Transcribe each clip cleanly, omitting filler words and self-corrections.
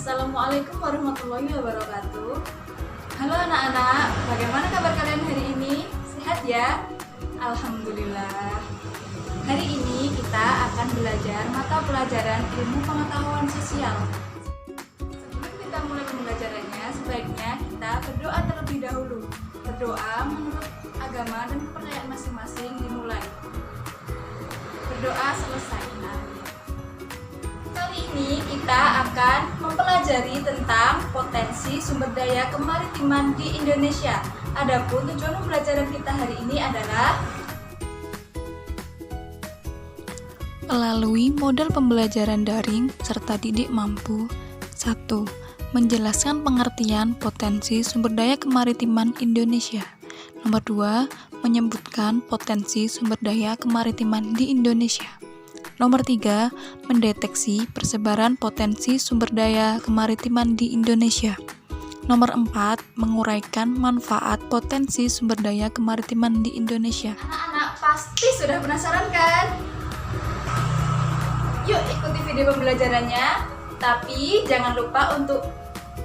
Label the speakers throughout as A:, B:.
A: Assalamualaikum warahmatullahi wabarakatuh. Halo anak-anak, bagaimana kabar kalian hari ini? Sehat ya? Alhamdulillah. Hari ini kita akan belajar mata pelajaran ilmu pengetahuan sosial. Sebelum kita mulai pembelajarannya, sebaiknya kita berdoa terlebih dahulu. Berdoa menurut agama dan kepercayaan masing-masing dimulai. Berdoa selesai. Kali ini kita akan mempelajari tentang potensi sumber daya kemaritiman di Indonesia. Adapun tujuan pembelajaran kita hari ini adalah
B: melalui model pembelajaran daring serta didik mampu. 1. Menjelaskan pengertian potensi sumber daya kemaritiman Indonesia. Nomor 2. Menyebutkan potensi sumber daya kemaritiman di Indonesia. Nomor 3. Mendeteksi persebaran potensi sumber daya kemaritiman di Indonesia. Nomor 4. Menguraikan manfaat potensi sumber daya kemaritiman di Indonesia.
A: anak-anak pasti sudah penasaran kan? Yuk ikuti video pembelajarannya. Tapi jangan lupa untuk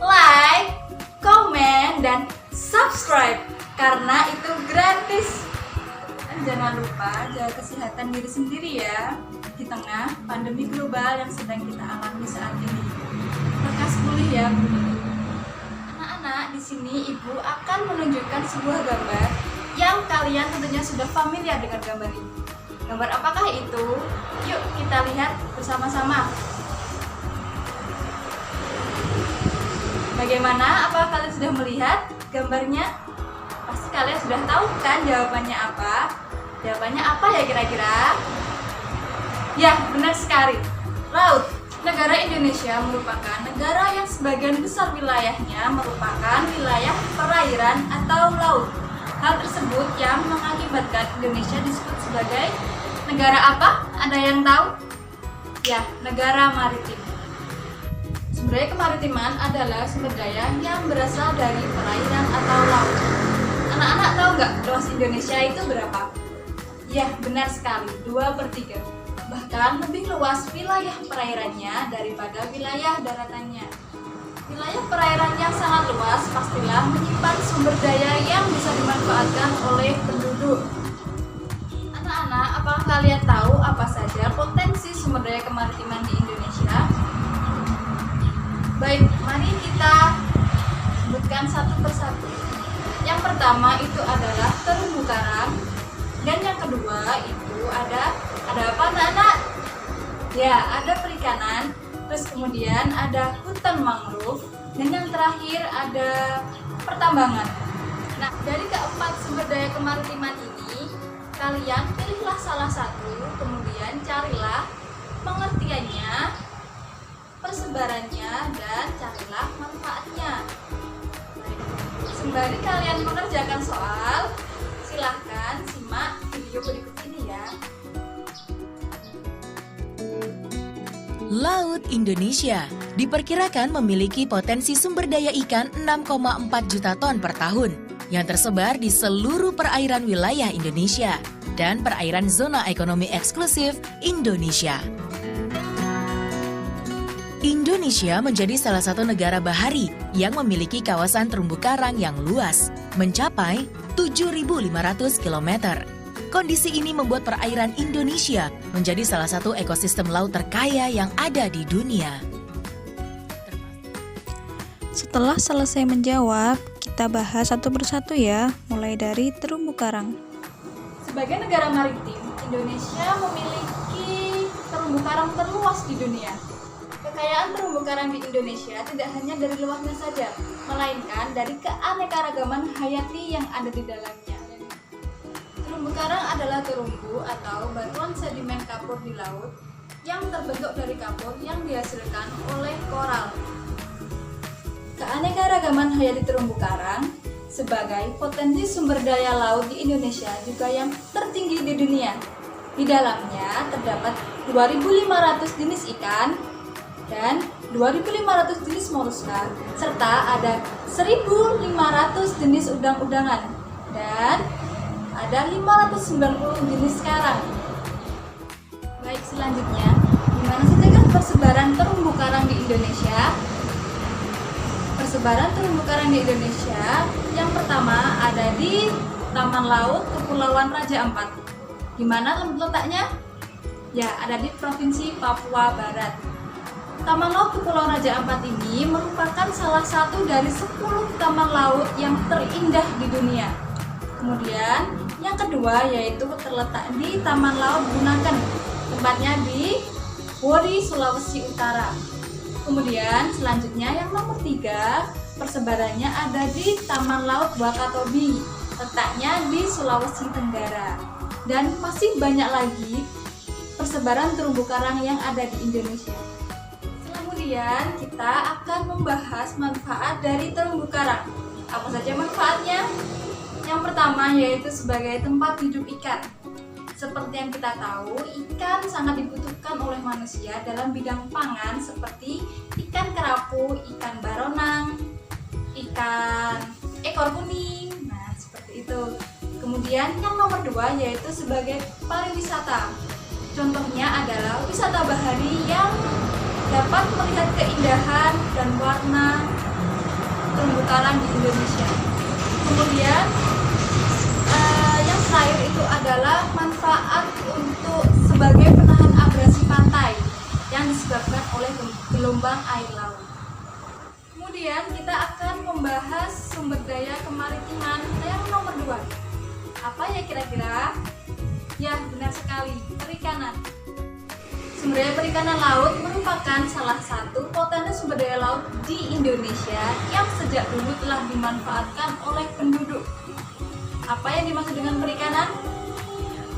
A: like, komen, dan subscribe karena itu gratis. Dan jangan lupa jaga kesehatan diri sendiri ya di tengah pandemi global yang sedang kita alami saat ini. Lekas pulih ya, Bu. Anak-anak, di sini Ibu akan menunjukkan sebuah gambar yang kalian tentunya sudah familiar dengan gambar ini. Gambar apakah itu? Yuk kita lihat bersama-sama. Bagaimana? Apakah kalian sudah melihat gambarnya? Pasti kalian sudah tahu kan jawabannya apa? Jawabannya apa ya kira-kira? Ya, benar sekali. Laut. Negara Indonesia merupakan negara yang sebagian besar wilayahnya merupakan wilayah perairan atau laut. Hal tersebut yang mengakibatkan Indonesia disebut sebagai negara apa? Ada yang tahu? Ya, negara maritim. Sumber daya kemaritiman adalah sumber daya yang berasal dari perairan atau laut. Anak-anak tahu nggak luas Indonesia itu berapa? Ya, benar sekali, 2/3. Bahkan lebih luas wilayah perairannya daripada wilayah daratannya. Wilayah perairan yang sangat luas pastilah menyimpan sumber daya yang bisa dimanfaatkan oleh penduduk. Anak-anak, apakah kalian tahu apa saja potensi sumber daya kemaritiman di Indonesia? Baik, mari kita sebutkan satu persatu. Yang pertama itu adalah terumbu karang, dan yang kedua itu ada apa anak-anak? Ya, ada perikanan, terus kemudian ada hutan mangrove, dan yang terakhir ada pertambangan. Nah, dari keempat sumber daya kemaritiman ini, kalian pilihlah salah satu, kemudian carilah pengertiannya, persebarannya, dan carilah manfaatnya. Sembari kalian mengerjakan soal, silahkan simak video berikut ini ya.
C: Laut Indonesia diperkirakan memiliki potensi sumber daya ikan 6,4 juta ton per tahun yang tersebar di seluruh perairan wilayah Indonesia dan perairan zona ekonomi eksklusif Indonesia. Indonesia menjadi salah satu negara bahari yang memiliki kawasan terumbu karang yang luas, mencapai 7.500 km. Kondisi ini membuat perairan Indonesia menjadi salah satu ekosistem laut terkaya yang ada di dunia.
B: Setelah selesai menjawab, kita bahas satu persatu ya, mulai dari terumbu karang.
A: Sebagai negara maritim, Indonesia memiliki terumbu karang terluas di dunia. Kekayaan terumbu karang di Indonesia tidak hanya dari luasnya saja, melainkan dari keanekaragaman hayati yang ada di dalamnya. Terumbu karang adalah terumbu atau batuan sedimen kapur di laut yang terbentuk dari kapur yang dihasilkan oleh koral. Keanekaragaman hayati terumbu karang sebagai potensi sumber daya laut di Indonesia juga yang tertinggi di dunia. Di dalamnya terdapat 2.500 jenis ikan dan 2.500 jenis moluska, serta ada 1.500 jenis udang-udangan dan ada 590 jenis karang. Baik, selanjutnya, gimana saja kan persebaran terumbu karang di Indonesia? Persebaran terumbu karang di Indonesia, yang pertama ada di Taman Laut Kepulauan Raja Ampat. Di mana letaknya? Ya, ada di Provinsi Papua Barat. Taman Laut Kepulauan Raja Ampat ini merupakan salah satu dari 10 taman laut yang terindah di dunia. Kemudian, yang kedua yaitu terletak di Taman Laut Bunaken, tempatnya di Wori, Sulawesi Utara. Kemudian selanjutnya yang nomor 3, persebarannya ada di Taman Laut Wakatobi, letaknya di Sulawesi Tenggara. Dan masih banyak lagi persebaran terumbu karang yang ada di Indonesia. Kemudian kita akan membahas manfaat dari terumbu karang. Apa saja manfaatnya? Yang pertama yaitu sebagai tempat hidup ikan. Seperti yang kita tahu, ikan sangat dibutuhkan oleh manusia dalam bidang pangan seperti ikan kerapu, ikan baronang, ikan ekor kuning. Nah, seperti itu. Kemudian yang nomor 2 yaitu sebagai pariwisata. Contohnya adalah wisata bahari yang dapat melihat keindahan dan warna terumbu karang di Indonesia. Kemudian yang terakhir itu adalah manfaat untuk sebagai penahan abrasi pantai yang disebabkan oleh gelombang air laut. Kemudian kita akan membahas sumber daya kemaritiman yang nomor 2. Apa ya kira-kira? Ya, benar sekali, perikanan. Sumber daya perikanan laut merupakan salah satu potensi sumber daya laut di Indonesia yang sejak dulu telah dimanfaatkan oleh penduduk. Apa yang dimaksud dengan perikanan?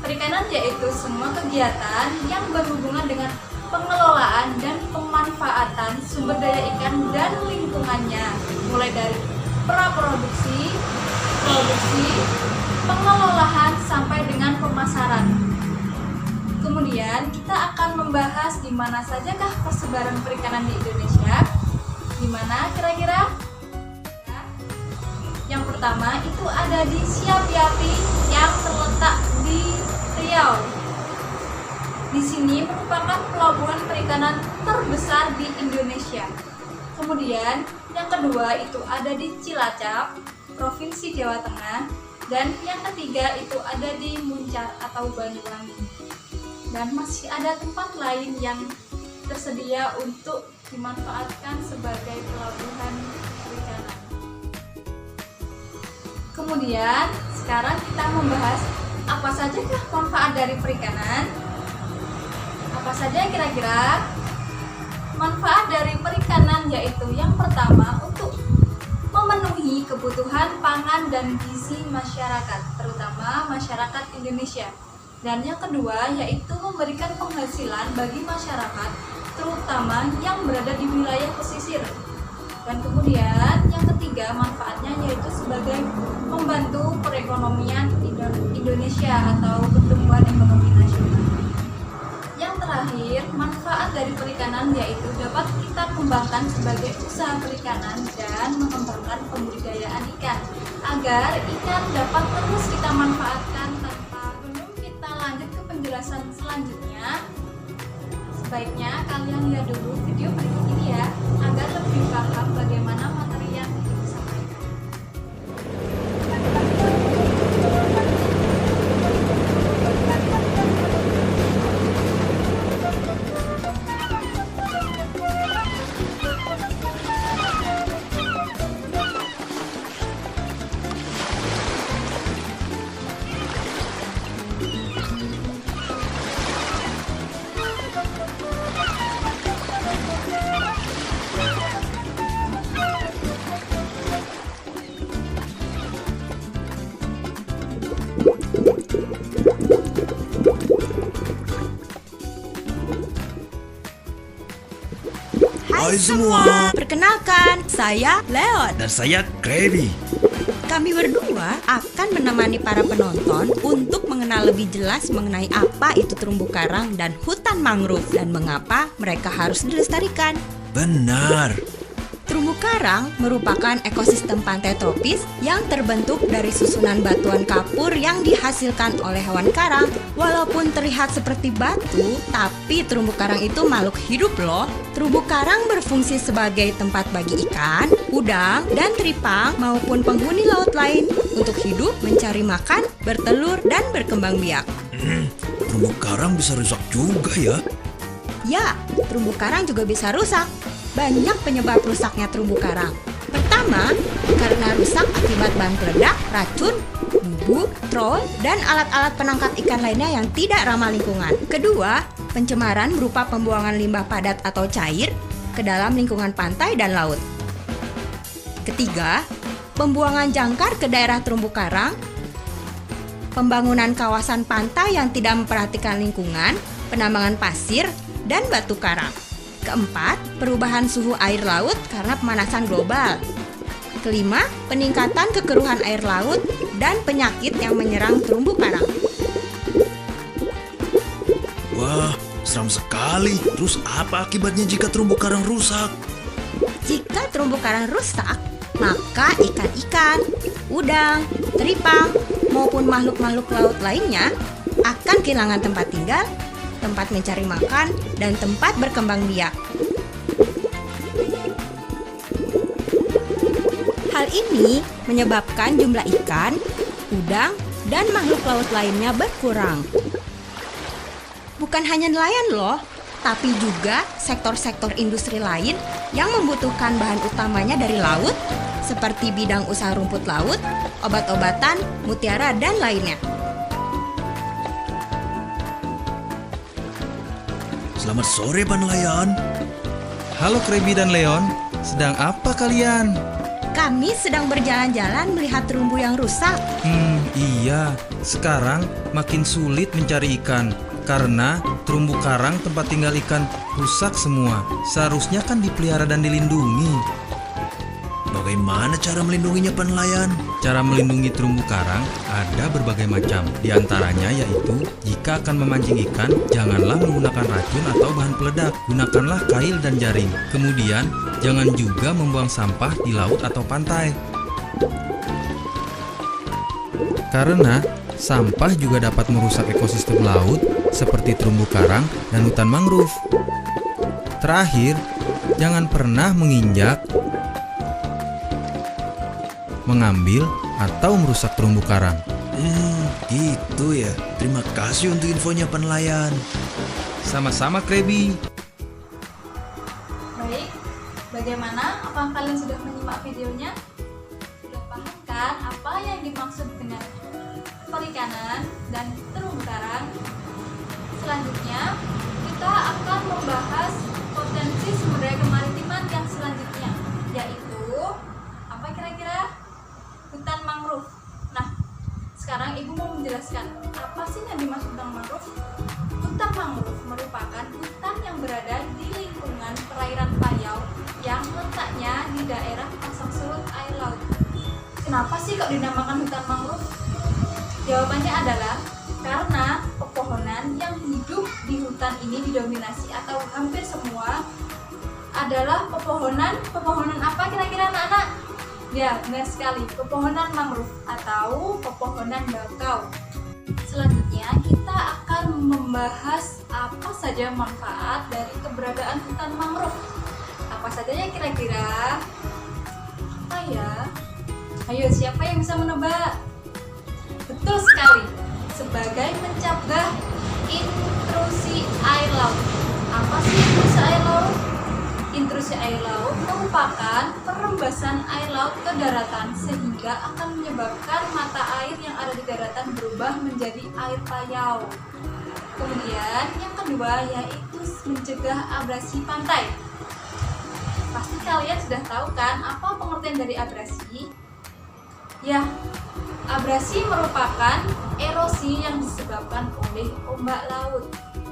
A: Perikanan yaitu semua kegiatan yang berhubungan dengan pengelolaan dan pemanfaatan sumber daya ikan dan lingkungannya, mulai dari praproduksi, produksi, pengelolaan sampai dengan pemasaran. Kemudian kita akan membahas di mana sajakah persebaran perikanan di Indonesia. Di mana kira-kira? Yang pertama itu ada di Siapiapi yang terletak di Riau. Di sini merupakan pelabuhan perikanan terbesar di Indonesia. Kemudian yang kedua itu ada di Cilacap, Provinsi Jawa Tengah. Dan yang ketiga itu ada di Muncar atau Banyuwangi. Dan masih ada tempat lain yang tersedia untuk dimanfaatkan sebagai pelabuhan perikanan. Kemudian sekarang kita membahas apa sajakah manfaat dari perikanan. Apa saja kira-kira? Manfaat dari perikanan yaitu yang pertama untuk memenuhi kebutuhan pangan dan gizi masyarakat, terutama masyarakat Indonesia. Dan yang kedua yaitu memberikan penghasilan bagi masyarakat, terutama yang berada di wilayah pesisir. Dan kemudian yang ketiga manfaatnya yaitu sebagai membantu perekonomian Indonesia atau pertumbuhan ekonomi nasional. Yang terakhir, manfaat dari perikanan yaitu dapat kita kembangkan sebagai usaha perikanan dan mengembangkan pembudidayaan ikan agar ikan dapat terus kita manfaatkan. Sebelum kita lanjut ke penjelasan selanjutnya, sebaiknya kalian lihat dulu video berikut ini ya, agar lebih paham bagaimana materi yang disampaikan.
D: Hai semua,
E: Perkenalkan, saya Leon.
D: dan saya Krabby.
E: Kami berdua akan menemani para penonton untuk mengenal lebih jelas mengenai apa itu terumbu karang dan hutan mangrove dan mengapa mereka harus dilestarikan.
D: Benar.
E: Terumbu karang merupakan ekosistem pantai tropis yang terbentuk dari susunan batuan kapur yang dihasilkan oleh hewan karang. Walaupun terlihat seperti batu, tapi terumbu karang itu makhluk hidup loh. Terumbu karang berfungsi sebagai tempat bagi ikan, udang, dan teripang maupun penghuni laut lain untuk hidup, mencari makan, bertelur, dan berkembang biak.
D: Terumbu karang bisa rusak juga ya.
E: Ya, terumbu karang juga bisa rusak. Banyak penyebab rusaknya terumbu karang. Pertama, karena rusak akibat bahan peledak, racun, bubu, troll, dan alat-alat penangkap ikan lainnya yang tidak ramah lingkungan. Kedua, pencemaran berupa pembuangan limbah padat atau cair ke dalam lingkungan pantai dan laut. Ketiga, pembuangan jangkar ke daerah terumbu karang, pembangunan kawasan pantai yang tidak memperhatikan lingkungan, penambangan pasir, dan batu karang. Keempat, perubahan suhu air laut karena pemanasan global. Kelima, peningkatan kekeruhan air laut dan penyakit yang menyerang terumbu karang.
D: Wah, seram sekali. Terus apa akibatnya jika terumbu karang rusak?
E: Jika terumbu karang rusak, maka ikan-ikan, udang, teripang, maupun makhluk-makhluk laut lainnya akan kehilangan tempat tinggal, tempat mencari makan, dan tempat berkembang biak. Hal ini menyebabkan jumlah ikan, udang, dan makhluk laut lainnya berkurang. Bukan hanya nelayan loh, tapi juga sektor-sektor industri lain yang membutuhkan bahan utamanya dari laut, seperti bidang usaha rumput laut, obat-obatan, mutiara, dan lainnya.
D: Selamat sore, Pak Nelayan.
F: Halo Krabby dan Leon, sedang apa kalian?
E: Kami sedang berjalan-jalan melihat terumbu yang rusak.
F: Iya, sekarang makin sulit mencari ikan karena terumbu karang tempat tinggal ikan rusak semua. Seharusnya kan dipelihara dan dilindungi.
D: Bagaimana cara melindunginya, Pak Nelayan?
F: Cara melindungi terumbu karang ada berbagai macam. Di antaranya yaitu, jika akan memancing ikan, janganlah menggunakan racun atau bahan peledak. Gunakanlah kail dan jaring. Kemudian, jangan juga membuang sampah di laut atau pantai. Karena sampah juga dapat merusak ekosistem laut seperti terumbu karang dan hutan mangrove. Terakhir, jangan pernah menginjak, mengambil, atau merusak terumbu karang.
D: Gitu ya. Terima kasih untuk infonya, Pak Nelayan.
F: Sama-sama, Krabby.
A: Baik, bagaimana? Apakah kalian sudah menyimak videonya? Sudah paham kan apa yang dimaksud dengan perikanan dan terumbu karang? Selanjutnya, kita akan membahas potensi sumber daya kemaritiman yang selanjutnya, yaitu apa kira-kira? Hutan mangrove. Nah, sekarang Ibu mau menjelaskan apa sih yang dimaksud dengan mangrove? Hutan mangrove merupakan hutan yang berada di lingkungan perairan Payau yang letaknya di daerah pasang surut air laut. Kenapa sih kok dinamakan hutan mangrove? Jawabannya adalah karena pepohonan yang hidup di hutan ini didominasi atau hampir semua adalah pepohonan apa kira-kira anak-anak? Ya, benar sekali, pepohonan mangrove atau pepohonan bakau. Selanjutnya, kita akan membahas apa saja manfaat dari keberadaan hutan mangrove. Apa saja ya kira-kira? Apa ya? Ayo, siapa yang bisa menebak? Betul sekali, sebagai mencegah intrusi air laut. Apa sih intrusi air laut? Intrusi air laut merupakan perembasan air laut ke daratan sehingga akan menyebabkan mata air yang ada di daratan berubah menjadi air payau. Kemudian yang kedua yaitu mencegah abrasi pantai. Pasti kalian sudah tahu kan apa pengertian dari abrasi? Ya, abrasi merupakan erosi yang disebabkan oleh ombak laut.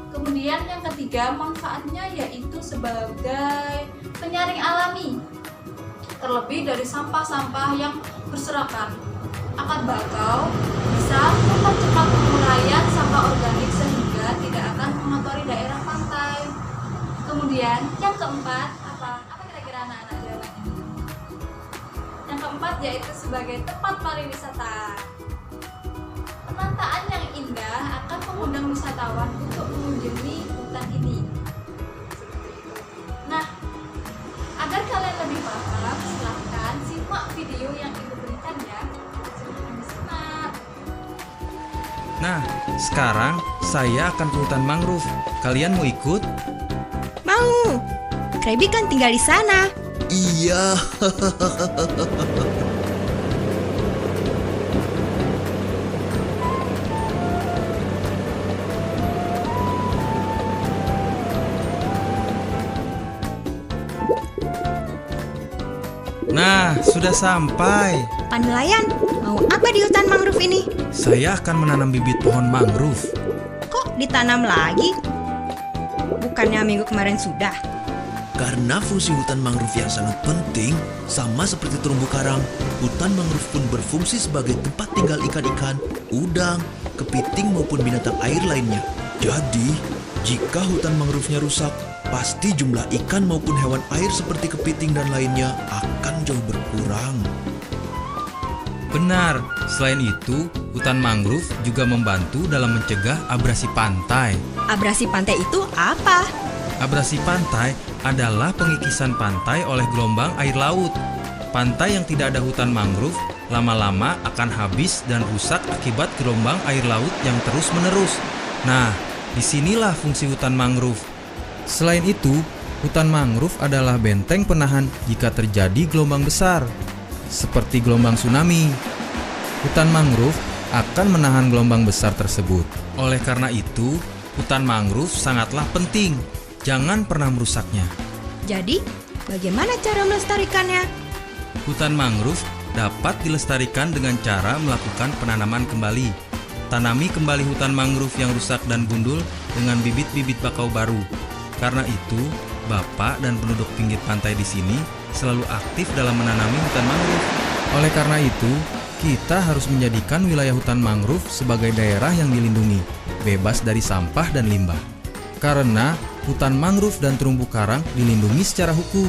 A: Kemudian yang ketiga manfaatnya yaitu sebagai penyaring alami, terlebih dari sampah-sampah yang berserakan. Akar bakau bisa mempercepat penguraian sampah organik sehingga tidak akan mengotori daerah pantai. Kemudian yang keempat apa kira-kira anak-anak jawabannya? yaitu sebagai tempat pariwisata. Penataan yang indah akan mengundang wisatawan untuk mengunjungi hutan ini. Nah, agar kalian lebih paham, silahkan simak video yang Ibu berikan ya. Silahkan disimak.
F: Nah, sekarang saya akan ke hutan mangrove. Kalian mau ikut?
E: Mau. Krabby kan tinggal di sana.
D: Iya.
F: Nah, sudah sampai.
E: Pak nelayan, mau apa di hutan mangrove ini?
F: Saya akan menanam bibit pohon mangrove.
E: Kok ditanam lagi? Bukannya minggu kemarin sudah?
D: Karena fungsi hutan mangrove yang sangat penting, sama seperti terumbu karang, hutan mangrove pun berfungsi sebagai tempat tinggal ikan-ikan, udang, kepiting maupun binatang air lainnya. Jadi, jika hutan mangrove-nya rusak, pasti jumlah ikan maupun hewan air seperti kepiting dan lainnya akan jauh berkurang.
F: Benar, selain itu, hutan mangrove juga membantu dalam mencegah abrasi pantai.
E: Abrasi pantai itu apa?
F: Abrasi pantai adalah pengikisan pantai oleh gelombang air laut. Pantai yang tidak ada hutan mangrove lama-lama akan habis dan rusak akibat gelombang air laut yang terus-menerus. Nah, disinilah fungsi hutan mangrove. Selain itu, hutan mangrove adalah benteng penahan jika terjadi gelombang besar, seperti gelombang tsunami. Hutan mangrove akan menahan gelombang besar tersebut. Oleh karena itu, hutan mangrove sangatlah penting. Jangan pernah merusaknya.
E: Jadi, bagaimana cara melestarikannya?
F: Hutan mangrove dapat dilestarikan dengan cara melakukan penanaman kembali. Tanami kembali hutan mangrove yang rusak dan gundul dengan bibit-bibit bakau baru. Karena itu, Bapak dan penduduk pinggir pantai di sini selalu aktif dalam menanami hutan mangrove. Oleh karena itu, kita harus menjadikan wilayah hutan mangrove sebagai daerah yang dilindungi, bebas dari sampah dan limbah. Karena hutan mangrove dan terumbu karang dilindungi secara hukum.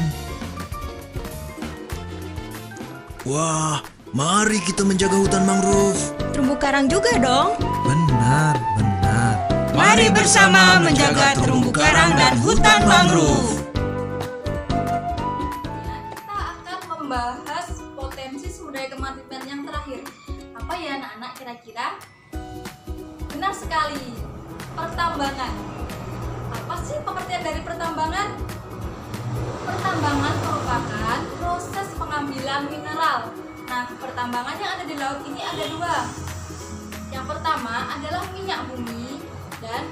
D: Wah, mari kita menjaga hutan mangrove.
E: Terumbu karang juga dong.
F: Benar, benar.
E: Mari bersama menjaga terumbu karang dan hutan mangrove.
A: Kita akan membahas potensi sumber daya kemaritiman yang terakhir. Apa ya anak-anak kira-kira? Benar sekali, pertambangan. Apa sih pengertian dari pertambangan? Pertambangan merupakan proses pengambilan mineral. Nah, pertambangan yang ada di laut ini ada dua. Yang pertama adalah minyak bumi dan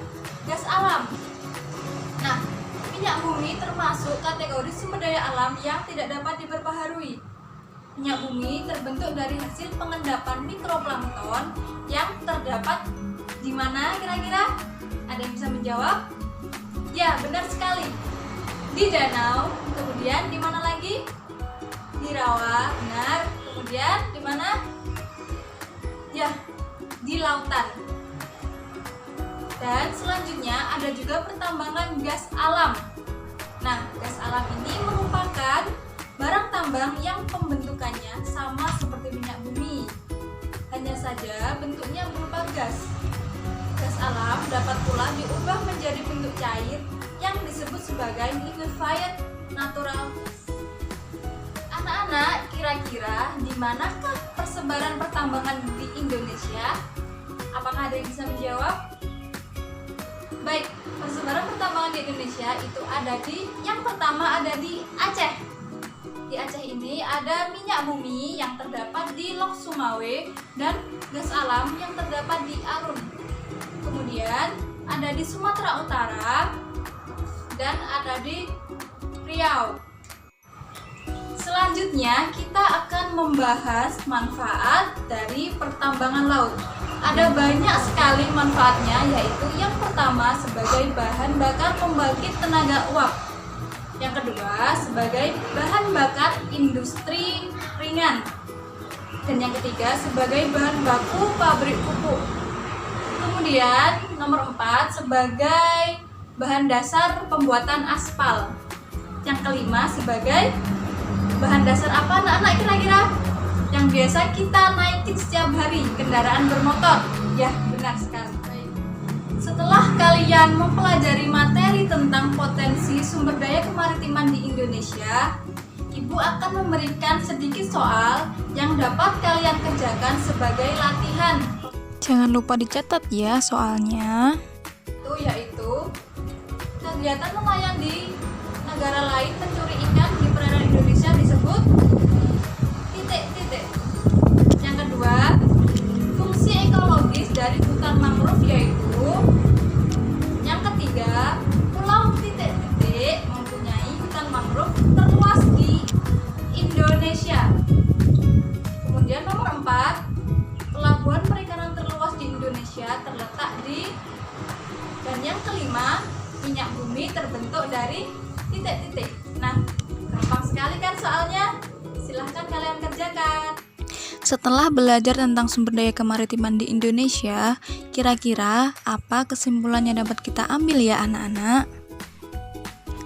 A: gas alam. Nah, minyak bumi termasuk kategori sumber daya alam yang tidak dapat diperbaharui. Minyak bumi terbentuk dari hasil pengendapan mikroplankton yang terdapat di mana kira-kira? Ada yang bisa menjawab? Ya, benar sekali. Di danau, kemudian di mana lagi? Di rawa, benar. Kemudian di mana? Ya, di lautan. Dan selanjutnya ada juga pertambangan gas alam. Nah, gas alam ini merupakan barang tambang yang pembentukannya sama seperti minyak bumi. Hanya saja bentuknya berupa gas. Gas alam dapat pula diubah menjadi bentuk cair yang disebut sebagai liquefied natural gas. Anak-anak, kira-kira di manakah persebaran pertambangan di Indonesia? Apakah ada yang bisa menjawab? Baik, persebaran pertambangan di Indonesia itu ada di, yang pertama ada di Aceh. Di Aceh ini ada minyak bumi yang terdapat di Lok Sumawe dan gas alam yang terdapat di Arun. Kemudian ada di Sumatera Utara dan ada di Riau. Selanjutnya kita akan membahas manfaat dari pertambangan laut. Ada banyak sekali manfaatnya, yaitu yang pertama sebagai bahan bakar pembangkit tenaga uap. Yang kedua sebagai bahan bakar industri ringan. Dan yang ketiga sebagai bahan baku pabrik pupuk. Kemudian nomor 4 sebagai bahan dasar pembuatan aspal. Yang kelima sebagai bahan dasar apa anak-anak kira-kira? yang biasa kita naikin setiap hari, kendaraan bermotor. Ya, benar sekali. Baik. Setelah kalian mempelajari materi tentang potensi sumber daya kemaritiman di Indonesia, Ibu akan memberikan sedikit soal yang dapat kalian kerjakan sebagai latihan.
B: Jangan lupa dicatat ya soalnya.
A: Itu yaitu kegiatan nelayan di negara lain mencuri ikan di perairan Indonesia disebut titik-titik. Yang kedua, fungsi ekologis dari hutan mangrove yaitu. Yang ketiga, pulau titik-titik mempunyai hutan mangrove terluas di Indonesia. Kemudian nomor 4, pelabuhan perikanan terluas di Indonesia terletak di. Dan yang kelima, minyak bumi terbentuk dari titik-titik. Nah, gampang sekali kan soalnya? Silahkan kalian kerjakan.
B: Setelah belajar tentang sumber daya kemaritiman di Indonesia, kira-kira apa kesimpulan yang dapat kita ambil ya anak-anak?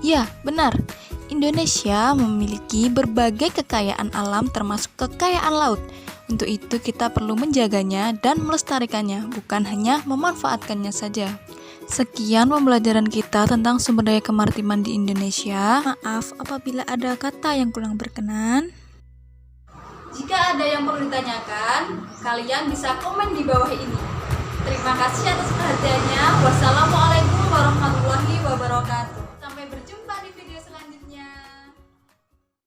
B: Ya, benar. Indonesia memiliki berbagai kekayaan alam termasuk kekayaan laut. Untuk itu kita perlu menjaganya dan melestarikannya, bukan hanya memanfaatkannya saja. Sekian pembelajaran kita tentang sumber daya kemaritiman di Indonesia. Maaf apabila ada kata yang kurang berkenan.
A: Jika ada yang perlu ditanyakan, kalian bisa komen di bawah ini. Terima kasih atas